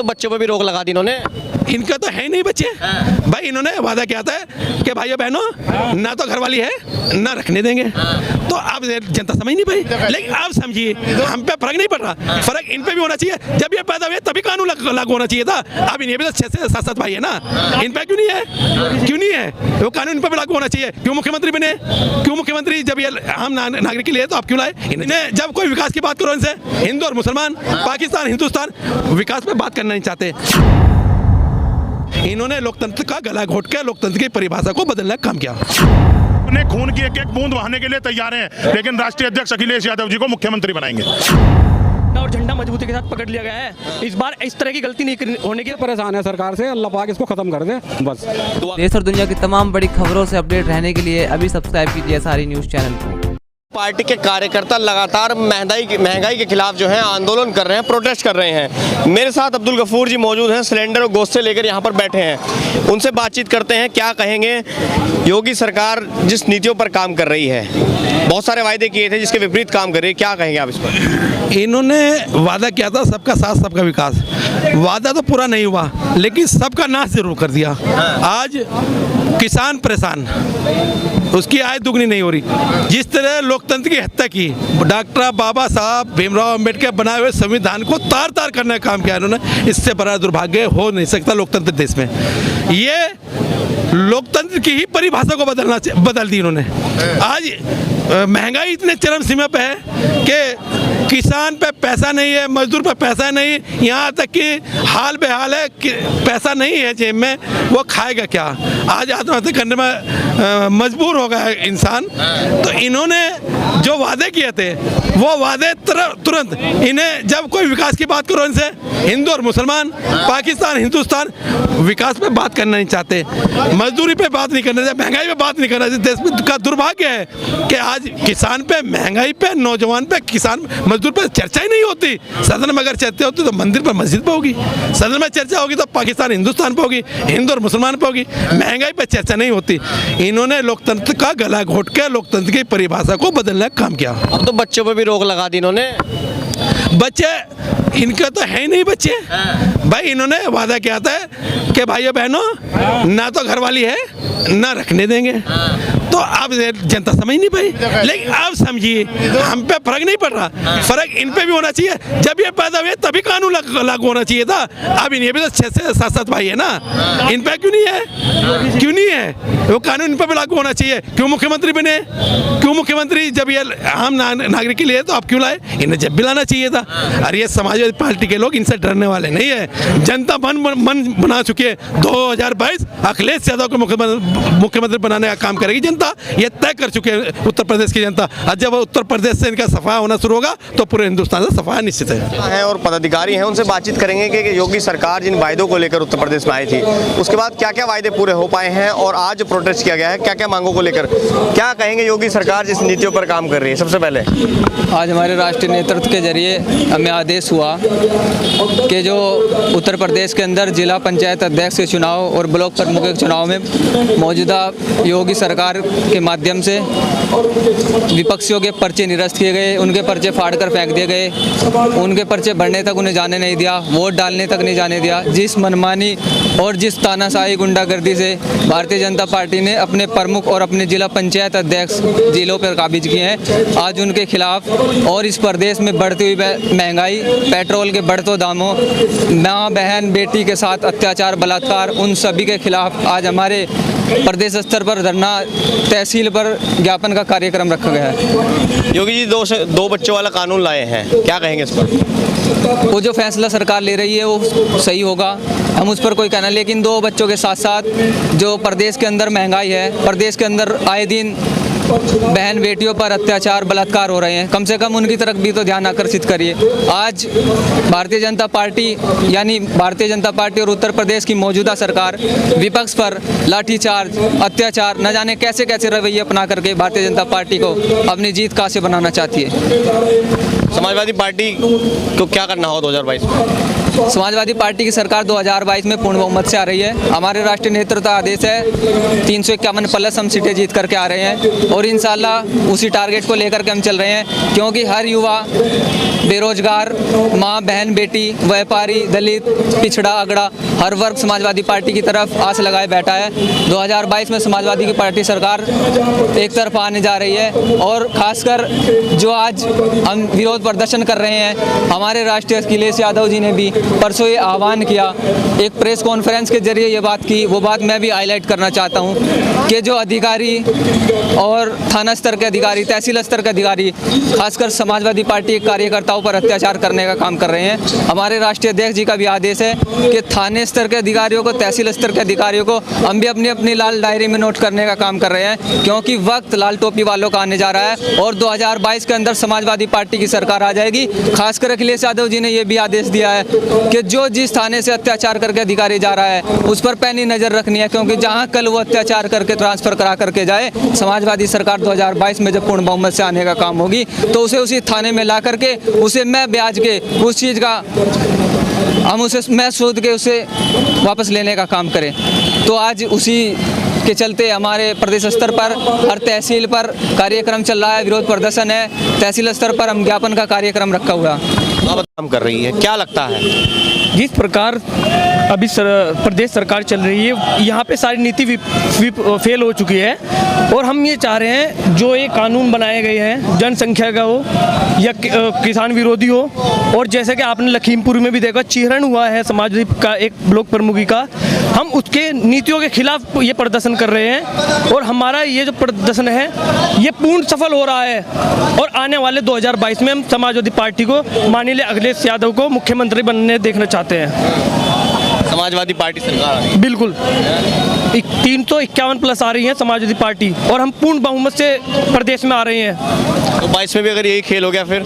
बच्चों पे भी रोक लगा दी इन्होंने। इनका तो है ही नहीं बच्चे भाई। इन्होंने वादा किया था कि भाइयों बहनों ना तो घरवाली है ना रखने देंगे, तो अब जनता समझ नहीं पाई। लेकिन आप समझिए हम पे फर्क नहीं पड़ रहा, फर्क इन पे भी होना चाहिए। जब ये पैदा हुए तभी कानून लागू होना चाहिए था। अब इन्हें भी तो 6 से 7 भाई है ना, इन पे क्यों नहीं है? क्यों नहीं है? वो कानून इन पे भी लागू होना चाहिए। क्यों मुख्यमंत्री बने? क्यों मुख्यमंत्री जब ये हम नागरिक के लिए तो आप क्यों लाए? इन्हें जब कोई विकास की बात करो इनसे, हिंदू और मुसलमान, पाकिस्तान हिंदुस्तान विकास पे बात करना नहीं चाहते। इन्होंने लोकतंत्र का गला घोट के लोकतंत्र की परिभाषा को बदलने का काम किया। अपने खून की एक एक बूंद बहाने के लिए तैयार हैं, लेकिन राष्ट्रीय अध्यक्ष अखिलेश यादव जी को मुख्यमंत्री बनाएंगे और झंडा मजबूती के साथ पकड़ लिया गया है। इस बार इस तरह की गलती नहीं होने की। परेशान है सरकार से, अल्लाह पाक इसको खत्म कर दे बस। देश और दुनिया की तमाम बड़ी खबरों से अपडेट रहने के लिए अभी सब्सक्राइब कीजिए सारी न्यूज़ चैनल को। पार्टी के कार्यकर्ता लगातार महंगाई के खिलाफ जो है आंदोलन कर रहे हैं, प्रोटेस्ट कर रहे हैं। मेरे साथ अब्दुल गफूर जी मौजूद हैं, सिलेंडर और गोश्त से लेकर यहाँ पर बैठे हैं। उनसे बातचीत करते हैं, क्या कहेंगे योगी सरकार जिस नीतियों पर काम कर रही है। बहुत सारे वायदे किए थे जिसके विपरीत काम कर रही है, क्या कहेंगे आप इस पर? इन्होंने वादा किया था सबका साथ सबका विकास, वादा तो पूरा नहीं हुआ लेकिन सबका नाश जरूर कर दिया। आज किसान परेशान, उसकी आय दुगनी नहीं हो रही। जिस तरह लोकतंत्र की हत्या की, डॉक्टर बाबा साहब भीमराव अंबेडकर बनाए हुए संविधान को तार तार करने का काम किया इन्होंने, इससे बड़ा दुर्भाग्य हो नहीं सकता लोकतंत्र देश में। ये लोकतंत्र की ही परिभाषा को बदल दी इन्होंने। आज महंगाई इतने चरम सीमा पे है कि किसान पे पैसा नहीं है, मजदूर पे पैसा नहीं, यहाँ तक कि हाल बेहाल है कि पैसा नहीं है जेब में, वो खाएगा क्या? आज आत्महत्या करने में मजबूर हो गया है इंसान। तो इन्होंने जो वादे किए थे वो वादे तुरंत, इन्हें जब कोई विकास की बात करो इनसे, हिंदू और मुसलमान, पाकिस्तान हिंदुस्तान विकास पे बात करना नहीं चाहते, मजदूरी पे बात नहीं करना चाहते, महंगाई पे बात नहीं करना चाहते। देश में का दुर्भाग्य है कि आज किसान पे, महंगाई पे, नौजवान पे, किसान मजदूर पे चर्चा ही नहीं होती। सदन में अगर चर्चा होती तो मंदिर पर मस्जिद पे होगी, सदन में चर्चा होगी तो पाकिस्तान हिंदुस्तान पे होगी, हिंदू और मुसलमान पे होगी। महंगाई पे चर्चा नहीं होती। इन्होंने लोकतंत्र का गला घोट के लोकतंत्र की परिभाषा को बदलने का काम किया। अब तो बच्चों पे भी रोक लगा दी इन्होंने। बच्चे इनका तो है ही नहीं बच्चे भाई। इन्होंने वादा किया था कि भाइयों बहनों ना तो घरवाली है ना रखने देंगे, तो अब जनता समझ नहीं पाई। लेकिन आप समझिए हम पे फर्क नहीं पड़ रहा, फर्क इन पे भी होना चाहिए। जब ये पैदा हुए तभी कानून लागू होना चाहिए था। अब इन्हें भी तो 6 से 7 भाई है ना, इन पे क्यों नहीं है? क्यों नहीं है? वो कानून इन पे भी लागू होना चाहिए। क्यों मुख्यमंत्री बने? क्यों मुख्यमंत्री जब ये हम नागरिक के लिए तो आप क्यों लाए? इन्हें जब भी लाना चाहिए था। अरे ये समाजवादी पार्टी के लोग इनसे डरने वाले नहीं है। जनता मन बना चुकी है। 2022 अखिलेश यादव को मुख्यमंत्री बनाने का काम करेगी जनता, ये तय कर चुके हैं उत्तर प्रदेश की जनता। और जब उत्तर प्रदेश से इनका सफाया होना शुरू होगा तो पूरे हिंदुस्तान से सफाया निश्चित है। और पदाधिकारी हैं, उनसे बातचीत करेंगे कि योगी सरकार जिन वायदों को लेकर उत्तर प्रदेश में आई थी उसके बाद क्या क्या वायदे पूरे हो पाए हैं और आज प्रोटेस्ट किया गया है, क्या क्या मांगों को लेकर क्या कहेंगे योगी सरकार जिस नीतियों पर काम कर रही है। सबसे पहले आज हमारे राष्ट्रीय नेतृत्व के जरिए हमें आदेश हुआ कि जो उत्तर प्रदेश के अंदर जिला पंचायत अध्यक्ष के चुनाव और ब्लॉक प्रमुख के चुनाव में मौजूदा योगी सरकार के माध्यम से विपक्षियों के पर्चे निरस्त किए गए, उनके पर्चे फाड़कर फेंक दिए गए, उनके पर्चे भरने तक उन्हें जाने नहीं दिया, वोट डालने तक नहीं जाने दिया। जिस मनमानी और जिस तानाशाही गुंडागर्दी से भारतीय जनता पार्टी ने अपने प्रमुख और अपने जिला पंचायत अध्यक्ष जिलों पर काबिज किए हैं, आज उनके खिलाफ और इस प्रदेश में बढ़ती हुई महंगाई, पेट्रोल के बढ़ते दामों, माँ बहन बेटी के साथ अत्याचार बलात्कार, उन सभी के खिलाफ आज हमारे प्रदेश स्तर पर धरना, तहसील पर ज्ञापन का कार्यक्रम रखा गया है। योगी जी दो बच्चों वाला कानून लाए हैं, क्या कहेंगे इस पर? वो जो फैसला सरकार ले रही है वो सही होगा, हम उस पर कोई कहना। लेकिन 2 बच्चों के साथ साथ जो प्रदेश के अंदर महंगाई है, प्रदेश के अंदर आए दिन बहन बेटियों पर अत्याचार बलात्कार हो रहे हैं, कम से कम उनकी तरफ भी तो ध्यान आकर्षित करिए। आज भारतीय जनता पार्टी यानी भारतीय जनता पार्टी और उत्तर प्रदेश की मौजूदा सरकार विपक्ष पर लाठीचार्ज, अत्याचार, न जाने कैसे कैसे रवैये अपना करके भारतीय जनता पार्टी को अपनी जीत का से बनाना चाहती है। समाजवादी पार्टी को क्या करना हो 2022 में? समाजवादी पार्टी की सरकार 2022 में पूर्ण बहुमत से आ रही है। हमारे राष्ट्रीय नेतृत्व का आदेश है 351 प्लस हम सीटें जीत करके आ रहे हैं और इंशाल्लाह उसी टारगेट को लेकर के हम चल रहे हैं, क्योंकि हर युवा, बेरोजगार, माँ बहन बेटी, व्यापारी, दलित, पिछड़ा अगड़ा हर वर्ग समाजवादी पार्टी की तरफ आस लगाए बैठा है। 2022 में समाजवादी की पार्टी सरकार एक तरफ आने जा रही है और खासकर जो आज हम विरोध प्रदर्शन कर रहे हैं, हमारे राष्ट्रीय अखिलेश यादव जी ने भी परसों ये आह्वान किया, एक प्रेस कॉन्फ्रेंस के जरिए ये बात की, वो बात मैं भी हाईलाइट करना चाहता हूँ कि जो अधिकारी और थाना स्तर के अधिकारी, तहसील स्तर के अधिकारी, खासकर समाजवादी पार्टी के कार्यकर्ताओं पर अत्याचार करने का काम कर रहे हैं। हमारे राष्ट्रीय अध्यक्ष जी का भी आदेश है कि थाने स्तर के अधिकारियों को, तहसील स्तर के अधिकारियों को हम भी अपनी अपनी लाल डायरी में नोट करने का काम कर रहे हैं, क्योंकि वक्त लाल टोपी वालों का आने जा रहा है और 2022 के अंदर समाजवादी पार्टी की सरकार आ जाएगी। खासकर अखिलेश यादव जी ने यह भी आदेश दिया है कि जो जिस थाने से अत्याचार करके अधिकारी जा रहा है उस पर पैनी नजर रखनी है, क्योंकि जहां कल वो अत्याचार करके ट्रांसफर करा करके जाए, समाजवादी सरकार 2022 में जब पूर्ण बहुमत से आने का काम होगी तो उसे उसी थाने में ला करके उसे मैं ब्याज के उस चीज़ का हम उसे मैं सूद के उसे वापस लेने का काम करें। तो आज उसी के चलते हमारे प्रदेश स्तर पर हर तहसील पर कार्यक्रम चल रहा है, विरोध प्रदर्शन है, तहसील स्तर पर हम ज्ञापन का कार्यक्रम रखा हुआ है। काम कर रही है, क्या लगता है जिस प्रकार अभी प्रदेश सरकार चल रही है, यहाँ पे सारी नीति फेल हो चुकी है और हम ये चाह रहे हैं जो ये कानून बनाए गए हैं, जनसंख्या का हो या किसान विरोधी हो, और जैसे कि आपने लखीमपुर में भी देखा चीरहरण हुआ है समाजवादी का एक ब्लॉक प्रमुखी का, हम उसके नीतियों के खिलाफ ये प्रदर्शन कर रहे हैं और हमारा ये जो प्रदर्शन है ये पूर्ण सफल हो रहा है और आने वाले 2022 में हम समाजवादी पार्टी को, माननीय अखिलेश यादव को मुख्यमंत्री बनने देखना चाहते हैं। समाजवादी पार्टी सरकार बिल्कुल 351 प्लस आ रही है समाजवादी पार्टी और हम पूर्ण बहुमत से प्रदेश में आ रहे हैं। तो 22 में भी अगर यही खेल हो गया फिर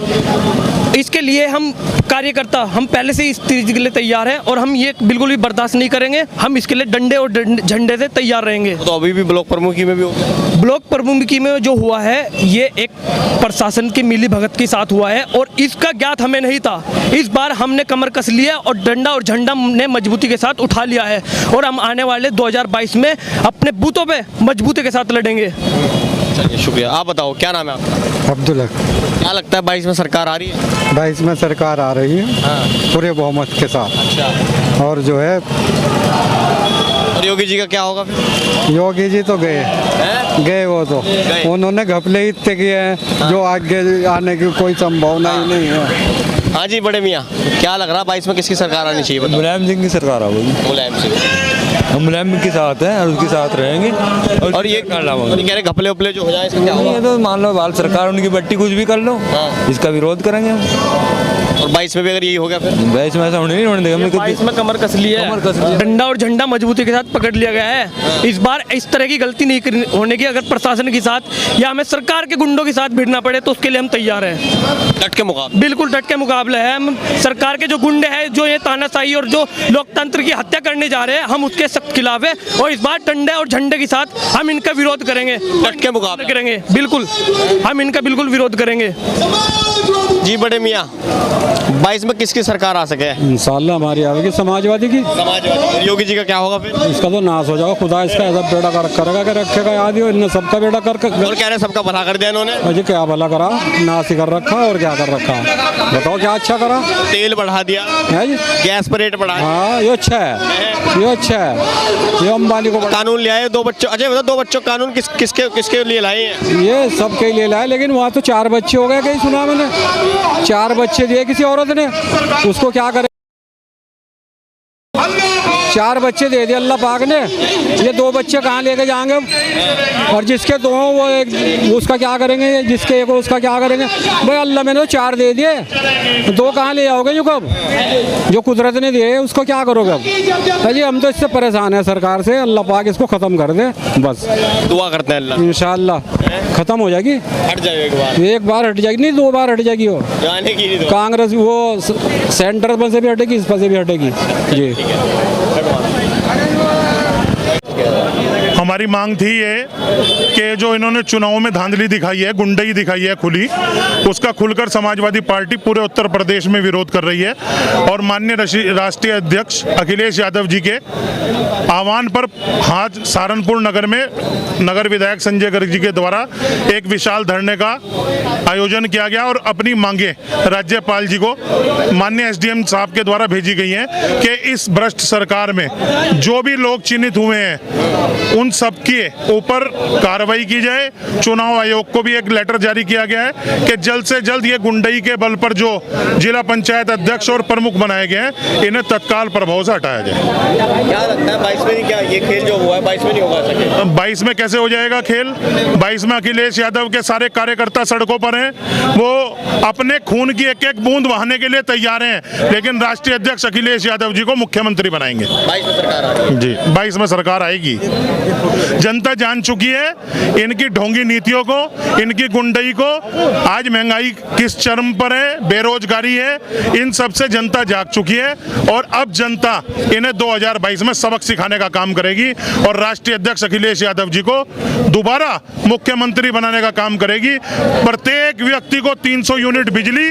इसके लिए हम कार्यकर्ता हम पहले से इस चीज़ के लिए तैयार हैं और हम ये बिल्कुल भी बर्दाश्त नहीं करेंगे। हम इसके लिए डंडे और झंडे से तैयार रहेंगे। तो अभी भी ब्लॉक प्रमुखी में भी होगा। ब्लॉक प्रमुखी में जो हुआ है ये एक प्रशासन की मिली भगत के साथ हुआ है और इसका ज्ञात हमें नहीं था। इस बार हमने कमर कस लिया और डंडा और झंडा ने मजबूती के साथ उठा लिया है और हम आने वाले 2022 में अपने बूथों पे मजबूती के साथ लड़ेंगे। चलिए शुक्रिया। आप बताओ क्या नाम है आपका? अब्दुल हक। क्या लगता है 22 में सरकार आ रही है? 22 में सरकार आ रही है पूरे बहुमत के साथ। अच्छा। और जो है और योगी जी का क्या होगा फिर? योगी जी तो गए वो तो उन्होंने घपले इतने किए हैं जो आगे आने की कोई संभावना ही नहीं है। हाँ जी बड़े मियाँ, क्या लग रहा 22 में किसकी सरकार आनी चाहिए? मुलायम सिंह की सरकार आएगी। मुलायम सिंह। हम मुलायम के साथ हैं और उसके साथ रहेंगे और ये कह रहे घपले उपले जो हो जाए इसका क्या नहीं होगा? है तो मान लो बाल सरकार उनकी बट्टी कुछ भी कर लो, इसका विरोध करेंगे हम। और 22 में भी अगर यही हो गया फिर? 22 में ऐसा होने नहीं होने देगा। 22 में कमर कस लिया है, डंडा और झंडा मजबूती के साथ पकड़ लिया गया है। इस बार इस तरह की गलती नहीं होने की। अगर प्रशासन के साथ या हमें सरकार के गुंडों के साथ भिड़ना पड़े तो उसके लिए हम तैयार हैं। डट के मुकाबले? बिल्कुल डट के मुकाबले है। हम सरकार के जो गुंडे हैं जो ये तानाशाही और जो लोकतंत्र की हत्या करने जा रहे हैं, हम उसके सख्त खिलाफ है और इस बार डंडे और झंडे के साथ हम इनका विरोध करेंगे। डट के मुकाबले करेंगे, बिल्कुल हम इनका बिल्कुल विरोध करेंगे। जी बड़े मियाँ, 22 में किसकी सरकार आ सके? इंशाल्लाह हमारी आएगी समाजवादी की। समाजवादी। योगी जी का क्या होगा फिर? इसका तो नाश हो जाएगा। खुदा इसका ऐसा बेड़ा कर करेगा कि रखेगा याद ही, इनने सबका बेड़ा कर और कह रहे सबका भला कर दिया इन्होंने। अजी क्या भला करा, नाश ही कर रखा और क्या कर रखा, बताओ क्या अच्छा करा? तेल बढ़ा दिया है जी, गैस पर रेट बढ़ा दिया। हाँ ये अच्छा है, ये अच्छा है। ये अंबानी को कानून लिया है 2 बच्चों। अजय बताओ 2 बच्चों कानून किसके लिए लाए हैं? ये सबके लिए लाया, लेकिन वहाँ तो 4 बच्चे हो गए, कहीं सुना मैंने 4 बच्चे दिए किसी औरत ने, उसको क्या करे? 4 बच्चे दे दिए अल्लाह पाक ने, ये 2 बच्चे कहाँ लेके जाएंगे? और जिसके 2 हों वो एक उसका क्या करेंगे? जिसके 1 हो उसका क्या करेंगे? भाई अल्लाह मैंने तो 4 दे दिए, 2 कहाँ ले आओगे? जो कब जो कुदरत ने दिए उसको क्या करोगे अब? जी हम तो इससे परेशान हैं सरकार से, अल्लाह पाक इसको ख़त्म कर दे बस। दुआ करते हैं अल्लाह इंशाअल्लाह ख़त्म हो जाएगी। हट जाएगा एक बार हट जाएगी, नहीं 2 बार हट जाएगी। वो जाने की नहीं। कांग्रेस वो सेंटर पर से भी हटेगी, इस पर से भी हटेगी जी। हमारी मांग थी ये कि जो इन्होंने चुनाव में धांधली दिखाई है, गुंडई दिखाई है खुली, उसका खुलकर समाजवादी पार्टी पूरे उत्तर प्रदेश में विरोध कर रही है। और माननीय राष्ट्रीय अध्यक्ष अखिलेश यादव जी के आह्वान पर आज सहारनपुर नगर में नगर विधायक संजय गर्ग जी के द्वारा एक विशाल धरने का आयोजन किया गया और अपनी मांगे राज्यपाल जी को माननीय एसडीएम साहब के द्वारा भेजी गई हैं कि इस भ्रष्ट सरकार में जो भी लोग चिन्हित हुए हैं उन सबके ऊपर कार्रवाई की जाए। चुनाव आयोग को भी एक लेटर जारी किया गया है कि जल्द से जल्द ये गुंडई के बल पर जो जिला पंचायत अध्यक्ष और प्रमुख बनाए गए हैं इन्हें तत्काल प्रभाव से हटाया जाए। क्या लगता है 22 में क्या ये खेल जो हुआ है 22 में नहीं होगा सके? 22 में कैसे हो जाएगा खेल? 22 में अखिलेश यादव के सारे कार्यकर्ता सड़कों पर हैं, वो अपने खून की एक एक बूंद बहाने के लिए तैयार हैं, लेकिन राष्ट्रीय अध्यक्ष अखिलेश यादव जी को मुख्यमंत्री बनाएंगे। 22 में सरकार आ रही है। जी 22 में सरकार आएगी। जनता जान चुकी है इनकी ढोंगी नीतियों को, इनकी गुंडई को। आज महंगाई किस चरम पर है, बेरोजगारी है, इन सब से जनता जाग चुकी है और अब जनता इन्हें 2022 में सबक सिखाने का काम करेगी और राष्ट्रीय अध्यक्ष अखिलेश यादव जी को दोबारा मुख्यमंत्री बनाने का काम करेगी। प्रत्येक व्यक्ति को 300 यूनिट बिजली,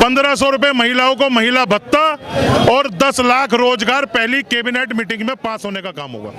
1500 रुपए महिलाओं को महिला भत्ता और 10 लाख रोजगार पहली कैबिनेट मीटिंग में पास होने का काम होगा।